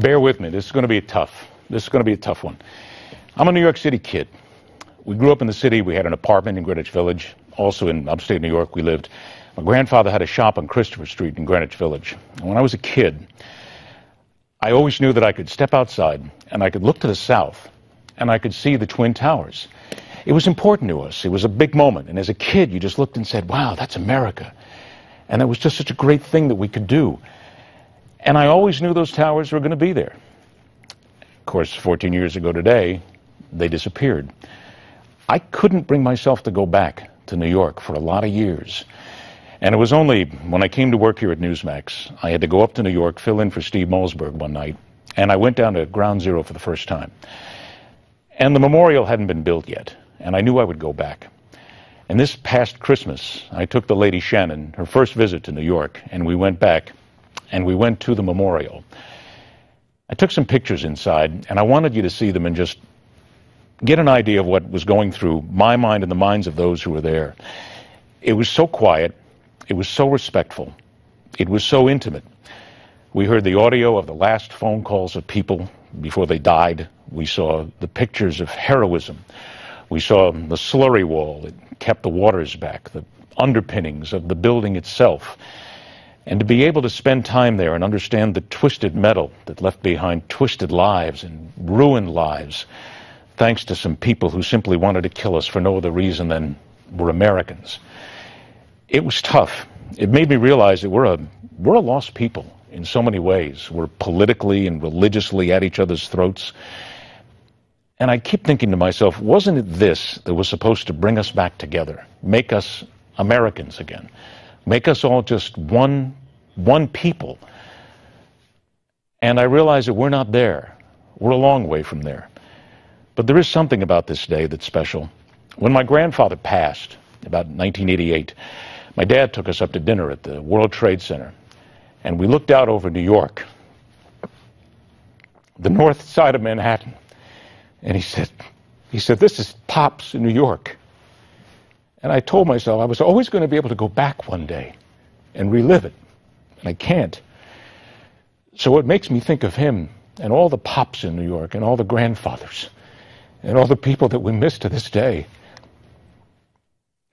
Bear with me. This is going to be tough. This is going to be a tough one. I'm a New York City kid. We grew up in the city. We had an apartment in Greenwich Village. Also in upstate New York, we lived. My grandfather had a shop on Christopher Street in Greenwich Village. And when I was a kid, I always knew that I could step outside and I could look to the south and I could see the Twin Towers. It was important to us. It was a big moment. And as a kid, you just looked and said, wow, that's America. And it was just such a great thing that we could do. And I always knew those towers were going to be there. Of course, 14 years ago today, they disappeared. I couldn't bring myself to go back to New York for a lot of years. And it was only when I came to work here at Newsmax, I had to go up to New York, fill in for Steve Malzberg one night, and I went down to Ground Zero for the first time. And the memorial hadn't been built yet, and I knew I would go back. And this past Christmas, I took the lady Shannon, her first visit to New York, and we went back, and we went to the memorial. I took some pictures inside, and I wanted you to see them and just get an idea of what was going through my mind and the minds of those who were there. It was so quiet. It was so respectful. It was so intimate. We heard the audio of the last phone calls of people before they died. We saw the pictures of heroism. We saw the slurry wall that kept the waters back, the underpinnings of the building itself. And to be able to spend time there and understand the twisted metal that left behind twisted lives and ruined lives, thanks to some people who simply wanted to kill us for no other reason than we're Americans. It was tough. It made me realize that we're a lost people in so many ways. We're politically and religiously at each other's throats. And I keep thinking to myself, wasn't it this that was supposed to bring us back together, make us Americans again, make us all just one people? And I realize that we're not there. We're a long way from there. But there is something about this day that's special. When my grandfather passed, about 1988, my dad took us up to dinner at the World Trade Center, and we looked out over New York, the north side of Manhattan, and he said, this is Pops in New York. And I told myself I was always going to be able to go back one day and relive it, and I can't. So it makes me think of him and all the Pops in New York and all the grandfathers and all the people that we miss to this day,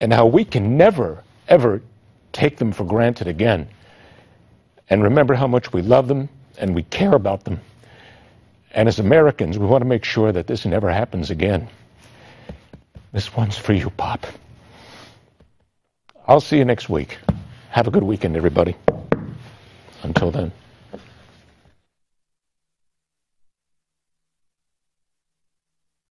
and how we can never, ever take them for granted again, and remember how much we love them and we care about them. And as Americans, we want to make sure that this never happens again. This one's for you, Pop. I'll see you next week. Have a good weekend, everybody. Until then.